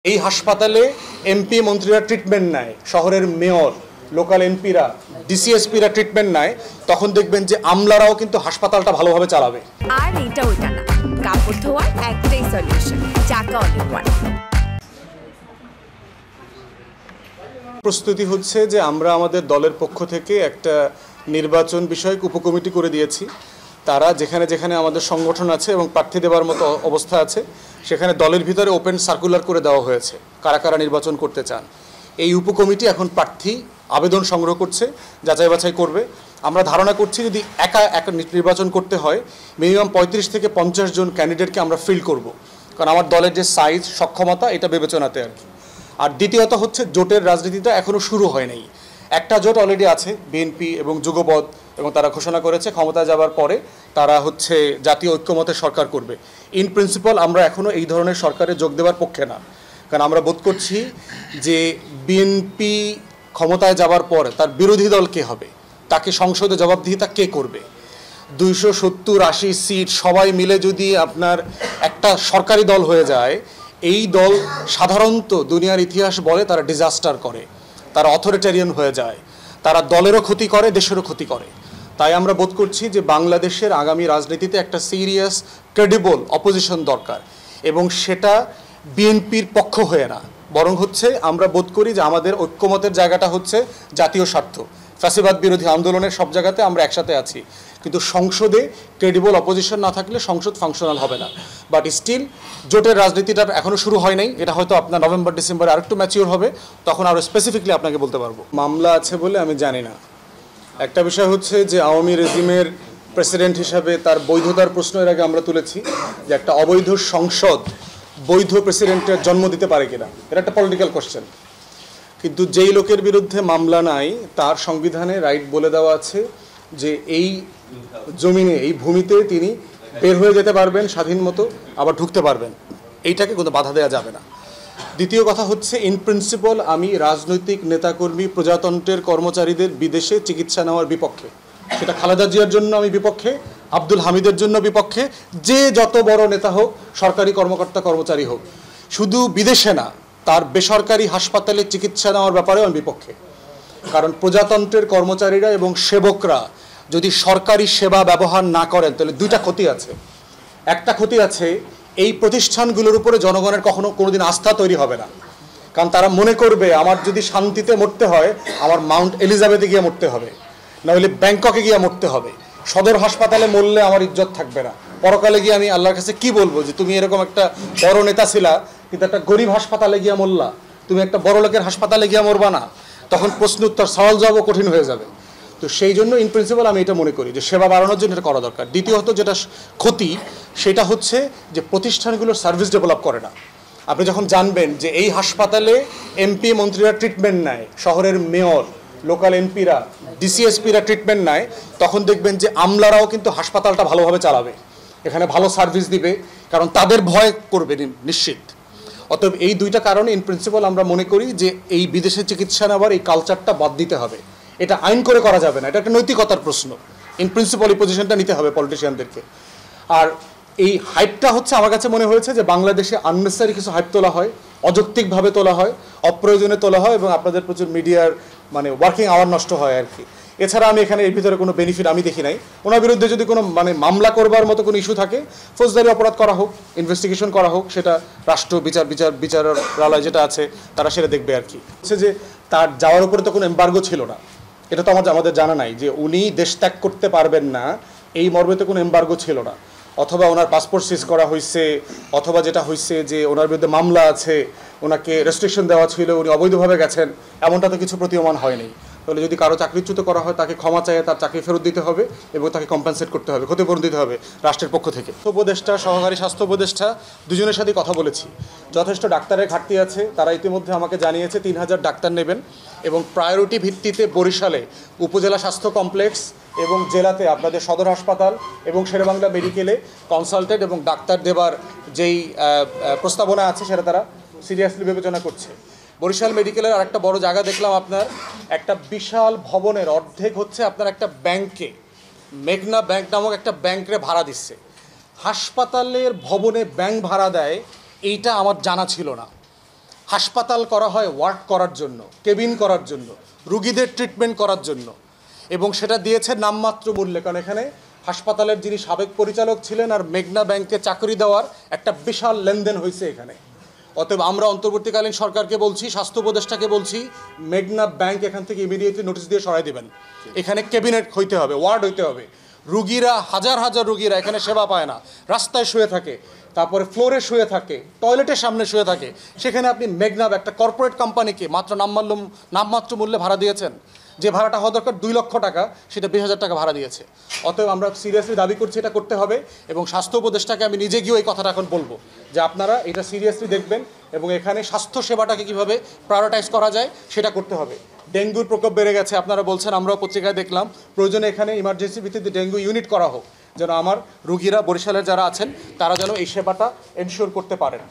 এই হাসপাতালে এমপি মন্ত্রীরা ট্রিটমেন্ট নেয়, শহরের মেয়র, লোকাল এমপিরা, ডিসিএসপিরা ট্রিটমেন্ট নেয়, তখন দেখবেন যে আমলারাও কিন্তু হাসপাতালটা ভালোভাবে চালাবে। আর এটা ওইটা না, কাপড় ধোয়ার একটাই সলিউশন, চাকা অল ইন ওয়ান। প্রস্তুতি হচ্ছে যে আমরা আমাদের দলের পক্ষ থেকে একটা নির্বাচন বিষয়ক উপকমিটি করে দিয়েছি। তারা যেখানে যেখানে আমাদের সংগঠন আছে এবং প্রার্থী দেওয়ার মতো অবস্থা আছে সেখানে দলের ভিতরে ওপেন সার্কুলার করে দেওয়া হয়েছে কারা কারা নির্বাচন করতে চান। এই উপকমিটি এখন প্রার্থী আবেদন সংগ্রহ করছে, যাচাই বাছাই করবে। আমরা ধারণা করছি যদি একা নির্বাচন করতে হয় মিনিমাম 35 থেকে 50 জন ক্যান্ডিডেটকে আমরা ফিল করব, কারণ আমার দলের যে সাইজ সক্ষমতা এটা বিবেচনাতে আর কি। আর দ্বিতীয়ত হচ্ছে জোটের রাজনীতিটা এখনও শুরু হয় নাই। একটা জোট অলরেডি আছে, বিএনপি এবং যুগপথ, এবং তারা ঘোষণা করেছে ক্ষমতায় যাবার পরে তারা হচ্ছে জাতীয় ঐক্যমতের সরকার করবে। ইন প্রিন্সিপাল আমরা এখনও এই ধরনের সরকারে যোগ দেওয়ার পক্ষে না, কারণ আমরা বোধ করছি যে বিএনপি ক্ষমতায় যাবার পর তার বিরোধী দল কে হবে, তাকে সংসদে জবাবদিহিতা কে করবে। 270-80 সিট সবাই মিলে যদি আপনার একটা সরকারি দল হয়ে যায়, এই দল সাধারণত দুনিয়ার ইতিহাস বলে তারা ডিজাস্টার করে, তারা অথরিটেরিয়ান হয়ে যায়, তারা দলেরও ক্ষতি করে, দেশেরও ক্ষতি করে। তাই আমরা বোধ করছি যে বাংলাদেশের আগামী রাজনীতিতে একটা সিরিয়াস ক্রেডিবল অপোজিশন দরকার, এবং সেটা বিএনপির পক্ষ হয়ে না, বরং হচ্ছে আমরা বোধ করি যে আমাদের ঐক্যমতের জায়গাটা হচ্ছে জাতীয় স্বার্থ। ফ্যাসিবাদ বিরোধী আন্দোলনের সব জায়গাতে আমরা একসাথে আছি, কিন্তু সংসদে ক্রেডিবল অপোজিশন না থাকলে সংসদ ফাংশনাল হবে না। বাট স্টিল জোটের রাজনীতিটা এখনও শুরু হয় নাই, এটা হয়তো আপনার নভেম্বর ডিসেম্বরে আরেকটু ম্যাচিওর হবে, তখন আরও স্পেসিফিকলি আপনাকে বলতে পারবো। মামলা আছে বলে আমি জানি না। একটা বিষয় হচ্ছে যে আওয়ামী রেজিমের প্রেসিডেন্ট হিসাবে তার বৈধতার প্রশ্ন এর আগে আমরা তুলেছি যে একটা অবৈধ সংসদ বৈধ প্রেসিডেন্টের জন্ম দিতে পারে কিনা, এটা একটা পলিটিক্যাল কোশ্চেন। কিন্তু যেই লোকের বিরুদ্ধে মামলা নাই তার সংবিধানে রাইট বলে দেওয়া আছে যে এই জমিনে, এই ভূমিতে তিনি বের হয়ে যেতে পারবেন স্বাধীন মতো, আবার ঢুকতে পারবেন, এইটাকে কোনো বাধা দেওয়া যাবে না। দ্বিতীয় কথা হচ্ছে ইন প্রিন্সিপাল আমি রাজনৈতিক নেতাকর্মী, প্রজাতন্ত্রের কর্মচারীদের বিদেশে চিকিৎসা নেওয়ার বিপক্ষে। সেটা খালেদা জিয়ার জন্য আমি বিপক্ষে, আব্দুল হামিদের জন্য বিপক্ষে, যে যত বড় নেতা হোক, সরকারি কর্মকর্তা কর্মচারী হোক, শুধু বিদেশে না, তার বেসরকারি হাসপাতালে চিকিৎসা নেওয়ার ব্যাপারেও আমি বিপক্ষে। কারণ প্রজাতন্ত্রের কর্মচারীরা এবং সেবকরা যদি সরকারি সেবা ব্যবহার না করেন তাহলে দুইটা ক্ষতি আছে। একটা ক্ষতি আছে, এই প্রতিষ্ঠানগুলোর উপরে জনগণের কোনোদিন আস্থা তৈরি হবে না, কারণ তারা মনে করবে আমার যদি শান্তিতে মরতে হয় আমার মাউন্ট এলিজাবেথে গিয়ে মরতে হবে, নাহলে ব্যাংককে গিয়ে মরতে হবে। সদর হাসপাতালে মরলে আমার ইজ্জত থাকবে না, পরকালে গিয়ে আমি আল্লাহর কাছে কি বলবো যে তুমি এরকম একটা বড় নেতা ছিলা কিন্তু একটা গরিব হাসপাতালে গিয়ে মরলা, তুমি একটা বড় লোকের হাসপাতালে গিয়ে মরবা না, তখন প্রশ্ন উত্তর সওয়াল জবাবও কঠিন হয়ে যাবে। তো সেই জন্য ইন প্রিন্সিপাল আমি এটা মনে করি যে সেবা বাড়ানোর জন্য এটা করা দরকার। দ্বিতীয়ত যেটা ক্ষতি সেটা হচ্ছে যে প্রতিষ্ঠানগুলোর সার্ভিস ডেভেলপ করে না। আপনি যখন জানবেন যে এই হাসপাতালে এমপি মন্ত্রীরা ট্রিটমেন্ট নেয়, শহরের মেয়র, লোকাল এমপিরা, ডিসিএসপিরা ট্রিটমেন্ট নেয়, তখন দেখবেন যে আমলারাও কিন্তু হাসপাতালটা ভালোভাবে চালাবে, এখানে ভালো সার্ভিস দিবে, কারণ তাদের ভয় করবে নিশ্চিত। অতএব এই দুইটা কারণে ইন প্রিন্সিপাল আমরা মনে করি যে এই বিদেশে চিকিৎসা নেওয়ার এই কালচারটা বাদ দিতে হবে। এটা আইন করে করা যাবে না, এটা একটা নৈতিকতার প্রশ্ন। ইন প্রিন্সিপাল এই পজিশনটা নিতে হবে পলিটিশিয়ানদেরকে। আর এই হাইপটা হচ্ছে আমার কাছে মনে হয়েছে যে বাংলাদেশে আননেসারি কিছু হাইপ তোলা হয়, অযৌক্তিকভাবে তোলা হয়, অপ্রয়োজনে তোলা হয়, এবং আপনাদের প্রচুর মিডিয়ার ওয়ার্কিং আওয়ার নষ্ট হয় আর কি। এছাড়া আমি এখানে এর ভিতরে কোনো বেনিফিট আমি দেখি নাই। ওনার বিরুদ্ধে যদি কোনো মামলা করবার মতো কোনো ইস্যু থাকে, ফৌজদারি অপরাধ করা হোক, ইনভেস্টিগেশন করা হোক, সেটা রাষ্ট্র বিচারালয় যেটা আছে তারা সেটা দেখবে আর কি। হচ্ছে যে তার যাওয়ার উপরে তো কোনো এম্বার্গো ছিল না, এটা তো আমাদের জানা নাই যে উনি দেশ ত্যাগ করতে পারবেন না, এই মর্মে তো কোনো এম্বার্গো ছিল না। অথবা ওনার পাসপোর্ট সিজ করা হয়েছে, অথবা যেটা হয়েছে যে ওনার বিরুদ্ধে মামলা আছে, ওনাকে রেস্ট্রিকশন দেওয়া ছিল, উনি অবৈধভাবে গেছেন, এমনটা তো কিছু প্রতীয়মান হয়নি। তাহলে যদি কারো চাকরিচ্যুত করা হয় তাকে ক্ষমা চাইয়ে তার চাকরি ফেরত দিতে হবে এবং তাকে কম্পেনসেট করতে হবে, ক্ষতিপূরণ দিতে হবে রাষ্ট্রের পক্ষ থেকে। স্বাস্থ্য উপদেষ্টা, সহকারী স্বাস্থ্য উপদেষ্টা দুজনের সাথে কথা বলেছি। যথেষ্ট ডাক্তারের ঘাটতি আছে, তারা ইতিমধ্যে আমাকে জানিয়েছে 3000 ডাক্তার নেবেন, এবং প্রায়োরিটি ভিত্তিতে বরিশালে উপজেলা স্বাস্থ্য কমপ্লেক্স এবং জেলাতে আপনাদের সদর হাসপাতাল এবং শেরেবাংলা মেডিকেলে কনসালটেন্ট এবং ডাক্তার দেবার যেই প্রস্তাবনা আছে সেটা তারা সিরিয়াসলি বিবেচনা করছে। বরিশাল মেডিকেলের আরেকটা বড় জায়গা দেখলাম, আপনার একটা বিশাল ভবনের অর্ধেক হচ্ছে আপনার একটা ব্যাংকে, মেঘনা ব্যাংক নামক একটা ব্যাংকে ভাড়া দিচ্ছে। হাসপাতালের ভবনে ব্যাংক ভাড়া দেয়, এইটা আমার জানা ছিল না। হাসপাতাল করা হয় ওয়ার্ক করার জন্য, কেবিন করার জন্য, রুগীদের ট্রিটমেন্ট করার জন্য, এবং সেটা দিয়েছে নামমাত্র মূল্যে। কারণ এখানে হাসপাতালের যিনি সাবেক পরিচালক ছিলেন আর মেঘনা ব্যাংকে চাকরি দেওয়ার একটা বিশাল লেনদেন হয়েছে এখানে। অতএব আমরা অন্তর্বর্তীকালীন সরকারকে বলছি, স্বাস্থ্য উপদেষ্টাকে বলছি, মেঘনা ব্যাংক এখান থেকে ইমিডিয়েটলি নোটিশ দিয়ে সরাই দেবেন। এখানে ক্যাবিনেট হইতে হবে, ওয়ার্ড হইতে হবে। রুগীরা হাজার হাজার রুগীরা এখানে সেবা পায় না, রাস্তায় শুয়ে থাকে, তারপরে ফ্লোরে শুয়ে থাকে, টয়লেটের সামনে শুয়ে থাকে। সেখানে আপনি মেঘনা একটা কর্পোরেট কোম্পানিকে মাত্র নামমাত্র মূল্যে ভাড়া দিয়েছেন। যে ভাড়াটা হওয়া দরকার 2 লক্ষ টাকা, সেটা 20,000 টাকা ভাড়া দিয়েছে। অতএব আমরা সিরিয়াসলি দাবি করছি এটা করতে হবে, এবং স্বাস্থ্য উপদেষ্টাকে আমি নিজে গিয়েও এই কথাটা এখন বলবো যে আপনারা এটা সিরিয়াসলি দেখবেন এবং এখানে স্বাস্থ্য সেবাটাকে কীভাবে প্রায়োরিটাইজ করা যায় সেটা করতে হবে। ডেঙ্গুর প্রকোপ বেড়ে গেছে, আপনারা বলছেন, আমরাও পত্রিকায় দেখলাম, প্রয়োজনে এখানে ইমার্জেন্সি ভিত্তিতে ডেঙ্গু ইউনিট করা হোক, যেন আমার রুগীরা বরিশালের যারা আছেন তারা যেন এই সেবাটা এনশিওর করতে পারেন।